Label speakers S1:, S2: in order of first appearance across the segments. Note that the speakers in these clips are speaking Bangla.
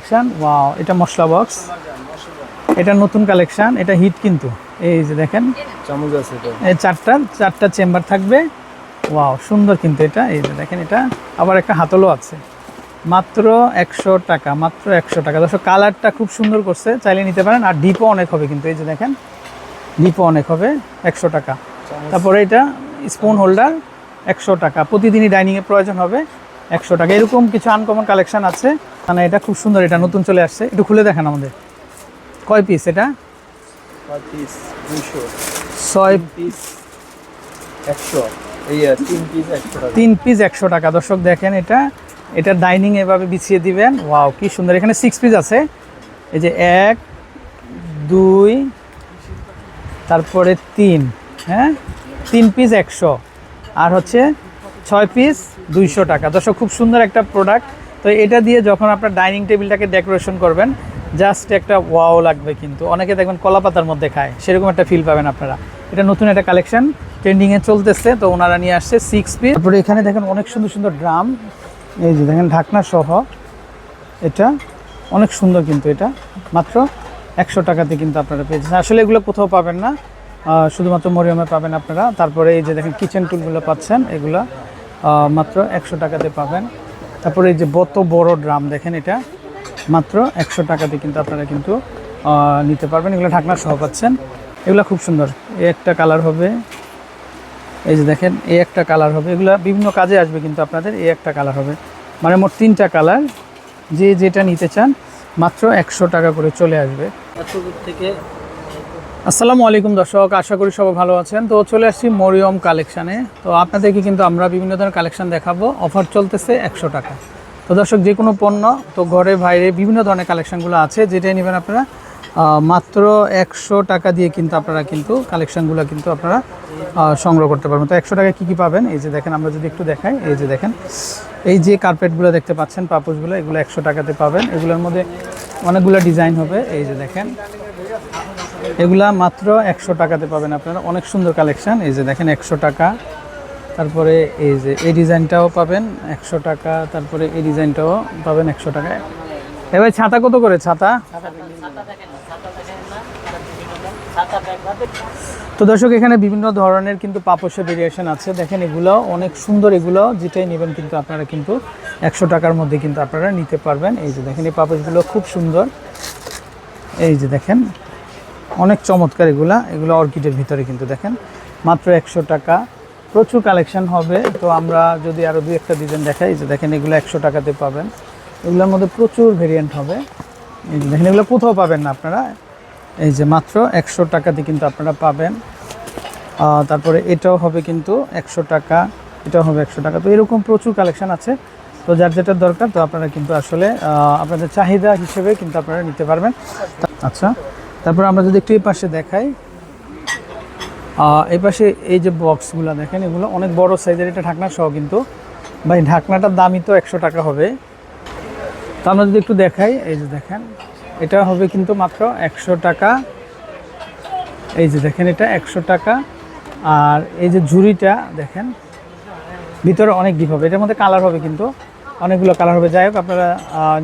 S1: কালেকশন, ওয়াও এটা মশলা বক্স, এটা নতুন কালেকশন, এটা হিট কিন্তু। এই যে দেখেন
S2: চামচ আছে তো,
S1: এই চারটা চেম্বার থাকবে, ওয়াও সুন্দর কিন্তু এটা। এই যে দেখেন এটা আবার একটা হাতলও আছে, মাত্র 100 টাকা, মাত্র 100 টাকা। দর্শক কালারটা খুব সুন্দর করছে, চাইলে নিতে পারেন। আর ডিপও অনেক হবে কিন্তু, এই যে দেখেন ডিপও অনেক হবে, 100 টাকা। তারপরে এটা স্পুন হোল্ডার 100 টাকা, প্রতিদিনই ডাইনিংয়ে প্রয়োজন হবে, 100 টাকা। এরকম কিছু আনকমন কালেকশন আছে, মানে এটা খুব সুন্দর, এটা নতুন চলে আসছে। একটু খুলে দেখেন আমাদের কয় পিস এটা?
S2: 5 পিস 200,
S1: 6
S2: পিস 100, এই 3 পিস 100 টাকা।
S1: 3 পিস 100 টাকা। দর্শক দেখেন এটা ডাইনিং এভাবে বিছিয়ে দিবেন, ওয়াও কি সুন্দর। এখানে 6 পিস আছে, এই যে 1 2 তারপরে 3, হ্যাঁ 3 পিস 100, আর হচ্ছে 6 পিস 200 টাকা। দর্শক খুব সুন্দর একটা প্রোডাক্ট। তো এটা দিয়ে যখন আপনার ডাইনিং টেবিলটাকে ডেকোরেশন করবেন, জাস্ট একটা ওয়াও লাগবে কিন্তু। অনেকে দেখবেন কলা পাতার মধ্যে খায়, সেরকম একটা ফিল পাবেন আপনারা। এটা নতুন একটা কালেকশন, ট্রেন্ডিংয়ে চলতেছে, তো ওনারা নিয়ে আসছে 6 পিস। তারপরে এখানে দেখেন অনেক সুন্দর সুন্দর ড্রাম, এই যে দেখেন ঢাকনা সহ, এটা অনেক সুন্দর কিন্তু। এটা মাত্র 100 টাকাতে কিন্তু আপনারা পেয়েছেন। আসলে এগুলো কোথাও পাবেন না, শুধুমাত্র মরিয়মে পাবেন আপনারা। তারপরে এই যে দেখেন কিচেন টুলগুলো পাচ্ছেন, এগুলো মাত্র 100 টাকাতে পাবেন। তারপরে এই যে বড় ড্রাম দেখেন, এটা মাত্র 100 টাকাতে কিন্তু আপনারা কিন্তু নিতে পারবেন। এগুলো ঢাকনা সহ পাচ্ছেন, এগুলো খুব সুন্দর। এই একটা কালার হবে, এই যে দেখেন এই একটা কালার হবে, এগুলো বিভিন্ন কাজে আসবে কিন্তু আপনাদের। এই একটা কালার হবে, মানে মোট 3টা কালার, যে যেটা নিতে চান মাত্র 100 টাকা করে চলে আসবে।
S2: থেকে
S1: আসসালামু আলাইকুম দর্শক, আশা করি সবাই ভালো আছেন। তো চলে আসছি মরিয়ম কালেকশানে। তো আপনাদেরকে কিন্তু আমরা বিভিন্ন ধরনের কালেকশান দেখাবো, অফার চলতেছে 100 টাকা। তো দর্শক যে কোনো পণ্য, তো ঘরে বাইরে বিভিন্ন ধরনের কালেকশানগুলো আছে, যেটাই নেবেন আপনারা মাত্র 100 টাকা দিয়ে কিন্তু আপনারা কিন্তু কালেকশানগুলো কিন্তু আপনারা সংগ্রহ করতে পারবেন। তো 100 টাকায় কী কী পাবেন, এই যে দেখেন আমরা যদি একটু দেখাই, এই যে দেখেন এই যে কার্পেটগুলো দেখতে পাচ্ছেন, পাপোশগুলো, এগুলো 100 টাকাতে পাবেন। এগুলোর মধ্যে অনেকগুলো ডিজাইন হবে, এই যে দেখেন এগুলা মাত্র 100 টাকাতে পাবেন আপনারা। অনেক সুন্দর কালেকশান, এই যে দেখেন 100 টাকা। তারপরে এই যে এই ডিজাইনটাও পাবেন 100 টাকা, তারপরে এই ডিজাইনটাও পাবেন 100 টাকায়। এবার ছাতা কত করে? ছাতা তো দর্শক এখানে বিভিন্ন ধরনের কিন্তু পাপোশের ভেরিয়েশন আছে, দেখেন এগুলো অনেক সুন্দর। এগুলো যেটাই নেবেন কিন্তু আপনারা কিন্তু 100 টাকার মধ্যে কিন্তু আপনারা নিতে পারবেন। এই যে দেখেন এই পাপোশগুলো খুব সুন্দর, এই যে দেখেন অনেক চমৎকার। এগুলো অর্কিডের ভিতরে কিন্তু দেখেন মাত্র 100 টাকা। প্রচুর কালেকশন হবে, তো আমরা যদি আরও 2-1টা ডিজাইন দেখাই, যে দেখেন এগুলো 100 টাকাতে পাবেন। এগুলোর মধ্যে প্রচুর ভেরিয়েন্ট হবে, এই যে দেখেন এগুলো কোথাও পাবেন না আপনারা, এই যে মাত্র 100 টাকাতে কিন্তু আপনারা পাবেন। তারপরে এটাও হবে কিন্তু 100 টাকা, এটাও হবে 100 টাকা। তো এরকম প্রচুর কালেকশন আছে, তো যার যেটা দরকার তো আপনারা কিন্তু আসলে আপনাদের চাহিদা হিসেবে কিন্তু আপনারা নিতে পারবেন। আচ্ছা, তারপর আমরা যদি একটু এই পাশে দেখাই, এই পাশে এই যে বক্সগুলো দেখেন, এগুলো অনেক বড় সাইজের, এটা ঢাকনা সহ কিন্তু। ভাই ঢাকনাটার দামই তো 100 টাকা হবে। তো আমরা যদি একটু দেখাই, এই যে দেখেন এটা হবে কিন্তু মাত্র 100 টাকা। এই যে দেখেন এটা 100 টাকা। আর এই যে ঝুড়িটা দেখেন, ভিতরে অনেক ডিপ হবে, এটার মধ্যে কালার হবে কিন্তু অনেকগুলো কালার হবে। যাই হোক আপনারা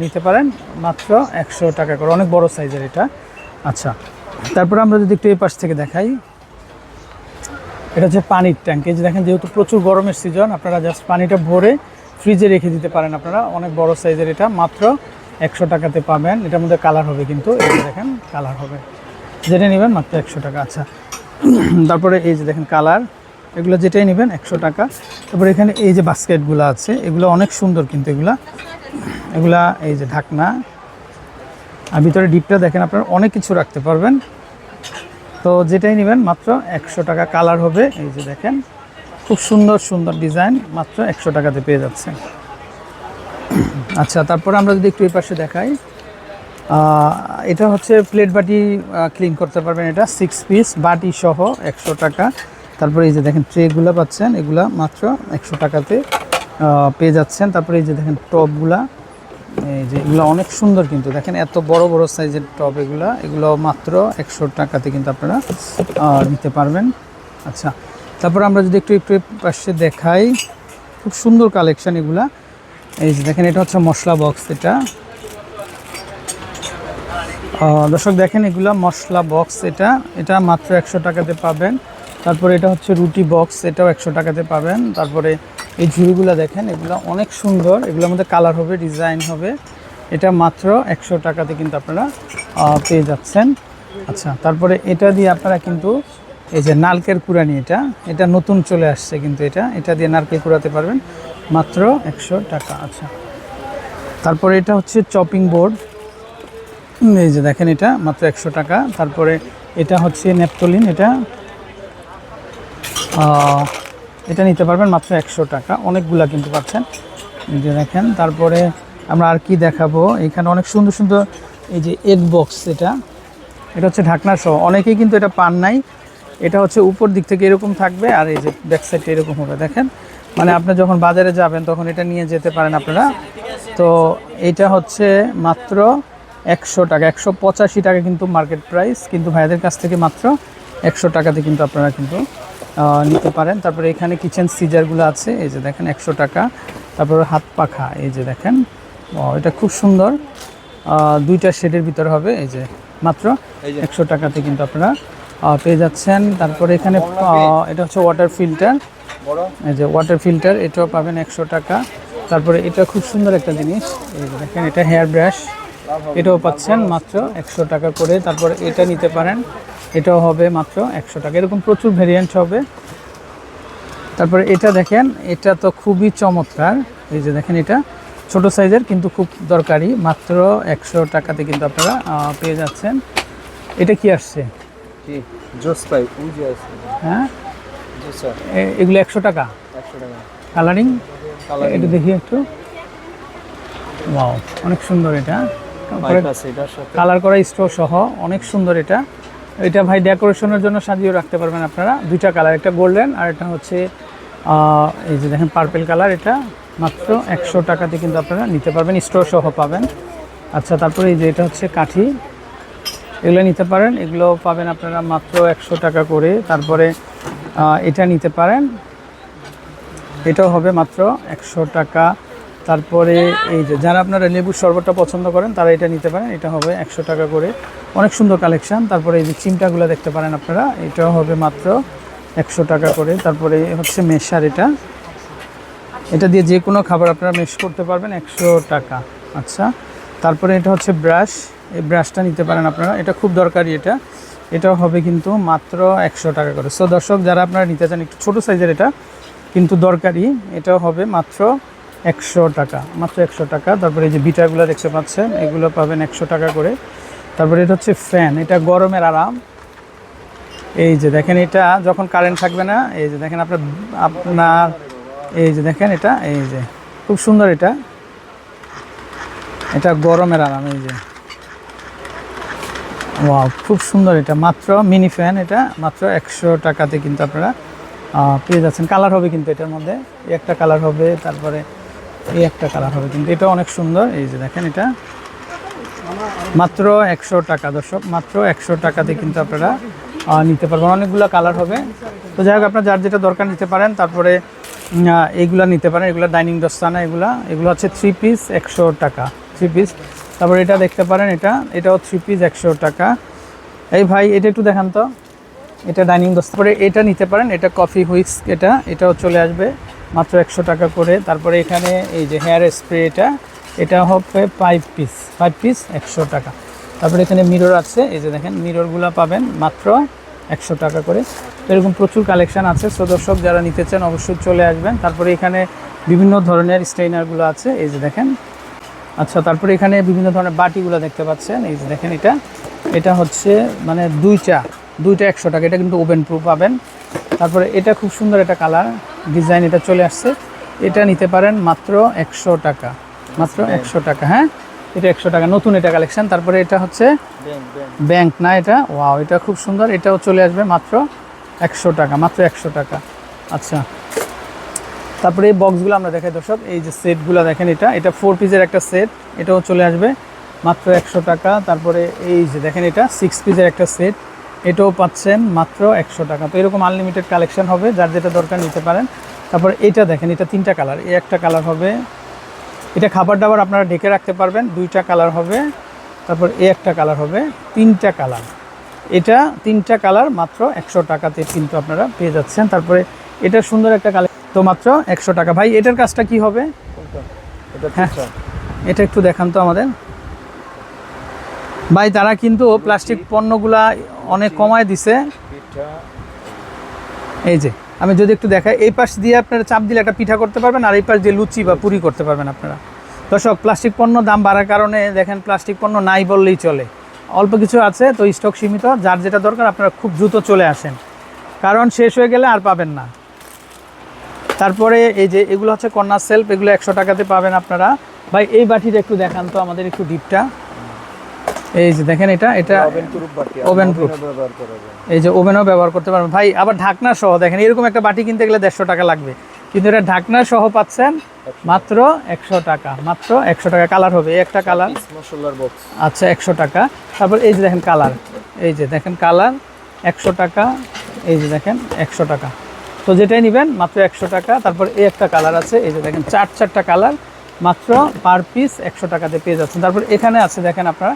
S1: নিতে পারেন মাত্র 100 টাকা করে, অনেক বড় সাইজের এটা। আচ্ছা, তারপরে আমরা যদি একটু এই পাশ থেকে দেখাই, এটা হচ্ছে পানির ট্যাঙ্ক। এই যে দেখেন, যেহেতু প্রচুর গরমের সিজন, আপনারা জাস্ট পানিটা ভরে ফ্রিজে রেখে দিতে পারেন আপনারা। অনেক বড় সাইজের, এটা মাত্র 100 টাকাতে পাবেন। এটার মধ্যে কালার হবে কিন্তু, এই যে দেখেন কালার হবে, যেটা নেবেন মাত্র 100 টাকা। আচ্ছা, তারপরে এই যে দেখেন কালার, এগুলো যেটাই নেবেন 100 টাকা। তারপরে এখানে এই যে বাস্কেটগুলো আছে, এগুলো অনেক সুন্দর কিন্তু। এগুলা এই যে ঢাকনা, আর ভিতরে ডিপটা দেখেন, আপনারা অনেক কিছু রাখতে পারবেন। তো যেটাই নেবেন মাত্র 100 টাকা। কালার হবে, এই যে দেখেন খুব সুন্দর সুন্দর ডিজাইন, মাত্র 100 টাকাতে পেয়ে যাচ্ছে। আচ্ছা, তারপরে আমরা যদি একটু এই পাশে দেখাই, এটা হচ্ছে প্লেট বাটি ক্লিন করতে পারবেন। এটা 6 পিস বাটি সহ 100 টাকা। তারপরে এই যে দেখেন ট্রেগুলো পাচ্ছেন, এগুলা মাত্র 100 টাকাতে পেয়ে যাচ্ছেন। তারপরে এই যে দেখেন টপগুলা, এই যে এগুলো অনেক সুন্দর কিন্তু, দেখেন এত বড় বড় সাইজের টপ, এগুলো মাত্র 100 টাকাতে কিন্তু আপনারা নিতে পারবেন। আচ্ছা, তারপর আমরা যদি একটু পাশে দেখাই, খুব সুন্দর কালেকশান এগুলা। এই যে দেখেন এটা হচ্ছে মশলা বক্স, এটা দর্শক দেখেন এগুলা মশলা বক্স, এটা এটা মাত্র 100 টাকাতে পাবেন। তারপরে এটা হচ্ছে রুটি বক্স, এটাও 100 টাকাতে পাবেন। তারপরে এই ঝুড়িগুলো দেখেন, এগুলো অনেক সুন্দর, এগুলোর মধ্যে কালার হবে, ডিজাইন হবে। এটা মাত্র 100 টাকাতে কিন্তু আপনারা পেয়ে যাচ্ছেন। আচ্ছা, তারপরে এটা দিয়ে আপনারা কিন্তু এই যে নারকেল কুড়ানি, এটা এটা নতুন চলে আসছে কিন্তু এটা দিয়ে নারকেল কুড়াতে পারবেন মাত্র 100 টাকা। আচ্ছা, তারপরে এটা হচ্ছে চপিং বোর্ড, এই যে দেখেন এটা মাত্র 100 টাকা। তারপরে এটা হচ্ছে ন্যাপথলিন, এটা নিতে পারবেন মাত্র 100 টাকা। অনেকগুলা কিন্তু পাচ্ছেন, এই যে দেখেন। তারপরে আমরা আর কি দেখাবো, এখানে অনেক সুন্দর সুন্দর এই যে এগ বক্স, এটা হচ্ছে ঢাকনা সহ, অনেকেই কিন্তু এটা পান নাই। এটা হচ্ছে উপর দিক থেকে এরকম থাকবে, আর এই যে ব্যাক সাইডটা এরকম হবে, দেখেন। মানে আপনি যখন বাজারে যাবেন তখন এটা নিয়ে যেতে পারেন আপনারা। তো এটা হচ্ছে মাত্র 100 টাকা, 185 টাকা কিন্তু মার্কেট প্রাইস, কিন্তু ভাইয়াদের কাছ থেকে মাত্র 100 টাকাতে কিন্তু আপনারা কিন্তু নিতে পারেন। তারপরে এখানে কিচেন সিজারগুলো আছে, এই যে দেখেন 100 টাকা। তারপরে হাত পাখা, এই যে দেখেন, এটা খুব সুন্দর, দুইটা শেডের ভিতরে হবে, এই যে মাত্র 100 টাকাতে কিন্তু আপনারা পেয়ে যাচ্ছেন। তারপরে এখানে এটা হচ্ছে ওয়াটার ফিল্টার, এই যে ওয়াটার ফিল্টার, এটাও পাবেন 100 টাকা। তারপরে এটা খুব সুন্দর একটা জিনিস, এই যে দেখেন, এটা হেয়ার ব্রাশ, এটাও পাচ্ছেন মাত্র 100 টাকা করে। তারপরে এটা নিতে পারেন, এটাও হবে মাত্র 100 টাকা। এরকম প্রচুর ভেরিয়েন্ট হবে। তারপরে এটা দেখেন, এটা তো খুবই চমৎকার, এই যে দেখেন, এটা ছোট সাইজের কিন্তু খুব দরকারি, মাত্র 100 টাকাতে কিন্তু আপনারা পেয়ে যাচ্ছেন। এটা কি আসছে? হ্যাঁ, এগুলো 100 টাকা। কালারিং, এটা দেখি একটু, ওয়াও অনেক সুন্দর, এটা কালার করা স্টোর সহ অনেক সুন্দর। এটা ভাই ডেকোরেশনের জন্য সাজিয়ে রাখতে পারবেন আপনারা। দুইটা কালার, একটা গোল্ডেন আর এটা হচ্ছে এই যে দেখেন পার্পেল কালার। এটা মাত্র 100 টাকাতে কিন্তু আপনারা নিতে পারবেন, স্টোর সহ পাবেন। আচ্ছা, তারপরে এই যে এটা হচ্ছে কাঠি, এগুলো নিতে পারেন, এগুলো পাবেন আপনারা মাত্র 100 টাকা করে। তারপরে এটা নিতে পারেন, এটাও হবে মাত্র 100 টাকা। তারপরে এই যে যারা আপনারা লেবুর শরবতটা পছন্দ করেন তারা এটা নিতে পারেন, এটা হবে 100 টাকা করে। অনেক সুন্দর কালেকশন। তারপরে এই যে চিমটাগুলো দেখতে পারেন আপনারা, এটাও হবে মাত্র 100 টাকা করে। তারপরে হচ্ছে মেশার, এটা দিয়ে যে কোনো খাবার আপনারা মেশ করতে পারবেন, 100 টাকা। আচ্ছা, তারপরে এটা হচ্ছে ব্রাশ, এই ব্রাশটা নিতে পারেন আপনারা, এটা খুব দরকারি, এটাও হবে কিন্তু মাত্র 100 টাকা করে। সো দর্শক, যারা আপনারা নিতে চান একটু ছোটো সাইজের, এটা কিন্তু দরকারি, এটাও হবে মাত্র 100 টাকা, মাত্র 100 টাকা। তারপরে এই যে বিটারগুলো দেখতে পাচ্ছেন, এগুলো পাবেন 100 টাকা করে। তারপরে এটা হচ্ছে ফ্যান, এটা গরমের আরাম, এই যে দেখেন, এটা যখন কারেন্ট থাকবে না, এই যে দেখেন আপনার এই যে দেখেন, এটা এই যে খুব সুন্দর, এটা গরমের আরাম, এই যে ওয়াও খুব সুন্দর। এটা মাত্র মিনি ফ্যান, এটা মাত্র 100 টাকাতে কিন্তু আপনারা পেয়ে যাচ্ছেন। কালার হবে কিন্তু এটার মধ্যে, এই একটা কালার হবে, তারপরে এই একটা কালার হবে, কিন্তু এটা অনেক সুন্দর। এই যে দেখেন, এটা মাত্র 100 টাকা। দর্শক, মাত্র 100 টাকাতে কিন্তু আপনারা নিতে পারবেন, অনেকগুলো কালার হবে। তো যাই হোক, আপনার যার যেটা দরকার নিতে পারেন। তারপরে এইগুলা নিতে পারেন, এগুলো ডাইনিং দস্তানা, এগুলো হচ্ছে 3 পিস 100 টাকা, 3 পিস। তারপরে এটা দেখতে পারেন, এটাও 3 পিস 100 টাকা। এই ভাই, এটা একটু দেখান তো, এটা ডাইনিং দস্তা। পরে এটা নিতে পারেন, এটা কফি হুইস্ক, এটাও চলে আসবে মাত্র 100 টাকা করে। তারপরে এখানে এই যে হেয়ার স্প্রে, এটা হবে 5 পিস 100 টাকা। তারপরে এখানে মিরর আছে, এই যে দেখেন, মিররগুলো পাবেন মাত্র 100 টাকা করে। তো এরকম প্রচুর কালেকশান আছে। সো দর্শক, যারা নিতে চান অবশ্যই চলে আসবেন। তারপরে এখানে বিভিন্ন ধরনের স্টেইনারগুলো আছে, এই যে দেখেন। আচ্ছা, তারপরে এখানে বিভিন্ন ধরনের বাটিগুলো দেখতে পাচ্ছেন, এই যে দেখেন, এটা হচ্ছে মানে দুইটা 100 টাকা, এটা কিন্তু ওভেন প্রুফ পাবেন। তারপরে এটা খুব সুন্দর, একটা কালার ডিজাইন, এটা চলে আসছে, এটা নিতে পারেন মাত্র 100 টাকা, মাত্র 100 টাকা। হ্যাঁ, এটা 100 টাকা, নতুন এটা কালেকশন। তারপরে এটা হচ্ছে ব্যাংক না, এটা ওয়াও, এটা খুব সুন্দর, এটাও চলে আসবে মাত্র 100 টাকা, মাত্র 100 টাকা। আচ্ছা, তারপরে এই বক্সগুলো আমরা দেখাই দর্শক, এই যে সেটগুলো দেখেন, এটা 4 পিসের একটা সেট, এটাও চলে আসবে মাত্র 100 টাকা। তারপরে এই যে দেখেন, এটা 6 পিসের একটা সেট, এটাও পাচ্ছেন মাত্র 100 টাকা। তো এরকম আনলিমিটেড কালেকশন হবে, যার যেটা দরকার নিতে পারেন। তারপরে এটা দেখেন, এটা 3টা কালার, এই একটা কালার হবে, এটা খাবার দাবার আপনারা ঢেকে রাখতে পারবেন, 2টা কালার হবে। তারপর এই একটা কালার হবে, 3টা কালার। এটা 3টা কালার মাত্র 100 টাকাতে কিন্তু আপনারা পেয়ে যাচ্ছেন। তারপরে এটা সুন্দর একটা কালার, তো মাত্র 100 টাকা। ভাই এটার কাজটা কি হবে? হ্যাঁ, এটা একটু দেখান তো আমাদের ভাই। তারা কিন্তু প্লাস্টিক পণ্যগুলা অনেক কমায় দিছে। এই যে আমি যদি একটু দেখাই, এই পাশ দিয়ে আপনারা চাপ দিলে একটা পিঠা করতে পারবেন, আর এই পাশ দিয়ে লুচি বা পুরি করতে পারবেন আপনারা। দর্শক, প্লাস্টিক পণ্য দাম বাড়ার কারণে দেখেন প্লাস্টিক পণ্য নাই বললেই চলে, অল্প কিছু আছে, তো স্টক সীমিত। যার যেটা দরকার আপনারা খুব দ্রুত চলে আসেন, কারণ শেষ হয়ে গেলে আর পাবেন না। তারপরে এই যে এগুলো হচ্ছে কর্নার সেলফ, এগুলো 100 টাকাতে পাবেন আপনারা। ভাই এই বাটিটা একটু দেখান তো আমাদের একটু ডিপটা। এই যে দেখেন, এটা ওভেন প্রুফ, এই যে ওভেনও ব্যবহার করতে পারবেন ভাই। আবার ঢাকনা সহ দেখেন, এরকম একটা বাটি কিনতে গেলে 150 টাকা লাগবে, কিন্তু এটা ঢাকনা সহ পাচ্ছেন মাত্র 100 টাকা, মাত্র 100 টাকা। কালার হবে একটা কালার, আচ্ছা 100 টাকা। তারপর এই যে দেখেন কালার, এই যে দেখেন কালার 100 টাকা, এই যে দেখেন 100 টাকা। তো যেটাই নেবেন মাত্র 100 টাকা। তারপর এই একটা কালার আছে, এই যে দেখেন 4টা কালার, মাত্র পার পিস 100 টাকাতে পেয়ে যাচ্ছেন। তারপর এখানে আছে দেখেন আপনারা,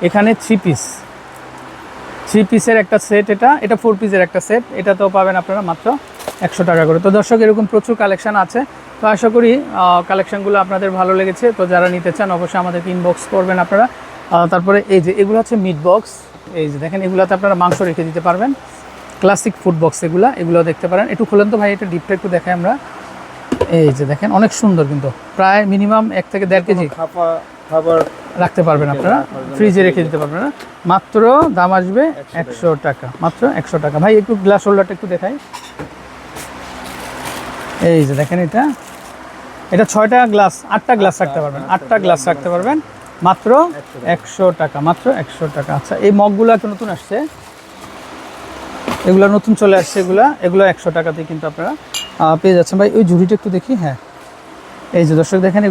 S1: এখানে 3 পিসের একটা সেট, এটা 4 পিসের একটা সেট, এটাতেও পাবেন আপনারা মাত্র 100 টাকা করে। তো দর্শক, এরকম প্রচুর কালেকশন আছে, তো আশা করি কালেকশনগুলো আপনাদের ভালো লেগেছে। তো যারা নিতে চান অবশ্যই আমাদেরকে ইনবক্স করবেন আপনারা। তারপরে এই যে এগুলো হচ্ছে মিট বক্স, এই যে দেখেন এগুলোতে আপনারা মাংস রেখে দিতে পারবেন, ক্লাসিক ফুড বক্স এগুলো দেখতে পারেন। একটু খুলেন তো ভাই, এটা ডিপটা একটু দেখাই আমরা। এই যে দেখেন অনেক সুন্দর, কিন্তু প্রায় মিনিমাম 1 থেকে 1.5 কেজি
S2: খাবার
S1: রাখতে পারবেন আপনারা, ফ্রিজে রেখে দিতে পারবেন। মাত্র দাম আসবে 100 টাকা, মাত্র 100 টাকা। ভাই একটু গ্লাস হোল্ডারটা একটু দেখাই। এই যে দেখেন, এটা 6টা গ্লাস, 8টা গ্লাস রাখতে পারবেন, 8টা গ্লাস রাখতে পারবেন, মাত্র 100 টাকা, মাত্র 100 টাকা। আচ্ছা, এই মগগুলো একটু নতুন আসছে, এগুলো নতুন চলে আসছে, এগুলো 100 টাকাতেই কিন্তু আপনারা পেয়ে যাচ্ছেন। ভাই ওই ঝুড়িটা একটু দেখি। হ্যাঁ, এই যে দর্শক দেখেন,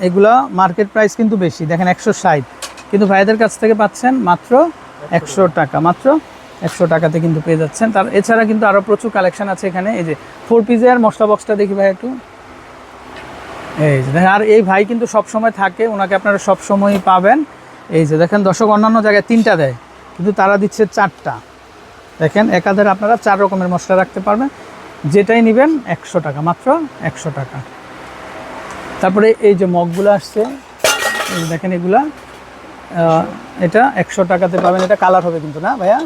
S1: এগুলা মার্কেট প্রাইস কিন্তু বেশি, দেখেন 160, কিন্তু ভাইদের কাছ থেকে পাচ্ছেন মাত্র 100 টাকা, মাত্র 100 টাকাতে কিন্তু পেয়ে যাচ্ছেন। তার এছাড়া কিন্তু আরও প্রচুর কালেকশন আছে এখানে। এই যে 4 পিসের মশলা বক্সটা দেখি ভাই একটু। এই যে দেখেন, আর এই ভাই কিন্তু সব সময় থাকে, ওনাকে আপনারা সব সময়ই পাবেন। এই যে দেখেন দর্শক, অন্যান্য জায়গায় 3টা দেয়, কিন্তু তারা দিচ্ছে 4টা। দেখেন একাধারে আপনারা 4 রকমের মশলা রাখতে পারবেন, যেটাই নেবেন 100 টাকা, মাত্র 100 টাকা। তারপরে এই যে মগগুলো আসছে, এই দেখেন এগুলা, এটা 100 টাকাতে পাবেন। এটা কালার হবে কিন্তু, না ভাইয়া,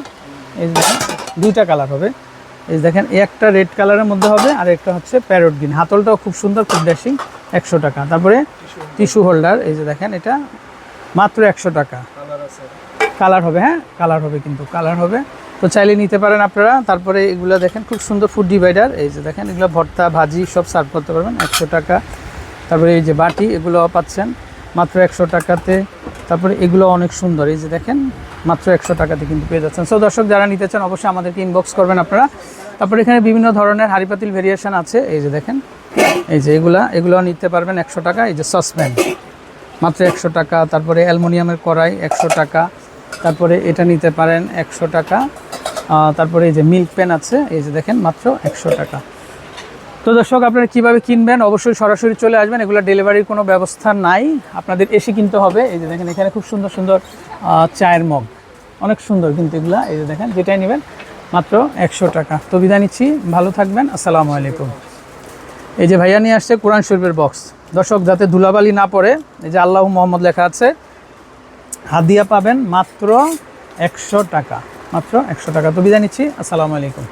S1: এই দেখেন 2টা কালার হবে। এই দেখেন, একটা রেড কালারের মধ্যে হবে, আর একটা হচ্ছে প্যারট গ্রিন। হাতলটাও খুব সুন্দর, খুব ড্যাশিং, 100 টাকা। তারপরে টিস্যু হোল্ডার, এই যে দেখেন, এটা মাত্র 100 টাকা। কালার হবে, হ্যাঁ কালার হবে, কিন্তু কালার হবে, তো চাইলে নিতে পারেন আপনারা। তারপরে এগুলো দেখেন খুব সুন্দর ফুড ডিভাইডার, এই যে দেখেন এগুলো ভর্তা ভাজি সব সার্ভ করতে পারবেন, 100 টাকা। তারপরে এই যে বাটি, এগুলো পাচ্ছেন মাত্র 100 টাকাতে। তারপরে এগুলো অনেক সুন্দর, এই যে দেখেন মাত্র 100 টাকাতে কিন্তু পেয়ে যাচ্ছেন। সো দর্শক, যারা নিতে চান অবশ্যই আমাদেরকে ইনবক্স করবেন আপনারা। তারপরে এখানে বিভিন্ন ধরনের হাঁড়ি পাতিল ভেরিয়েশন আছে, এই যে দেখেন, এই যে এগুলো নিতে পারবেন 100 টাকা। এই যে সসপ্যান মাত্র 100 টাকা। তারপরে অ্যালুমিনিয়ামের কড়াই 100 টাকা। তারপরে এটা নিতে পারেন 100 টাকা। তারপরে এই যে মিল্ক পেন আছে, এই যে দেখেন মাত্র 100 টাকা। তো দর্শক, আপনারা কীভাবে কিনবেন, অবশ্যই সরাসরি চলে আসবেন, এগুলো ডেলিভারির কোনো ব্যবস্থা নাই, আপনাদের এসে কিনতে হবে। এই যে দেখেন, এখানে খুব সুন্দর সুন্দর চায়ের মগ, অনেক সুন্দর কিন্তু এগুলা। এই যে দেখেন, যেটাই নেবেন মাত্র 100 টাকা। তো বিদায় নিচ্ছি, ভালো থাকবেন, আসসালামু আলাইকুম। এই যে ভাইয়া নিয়ে আসছে কোরআন শরীফের বক্স, দর্শক যাতে ধুলাবালি না পড়ে, এই যে আল্লাহু মোহাম্মদ লেখা আছে, হাদিয়া পাবেন মাত্র 100 টাকা, মাত্র 100 টাকা। তো বিদায় নিচ্ছি, আসসালামু আলাইকুম।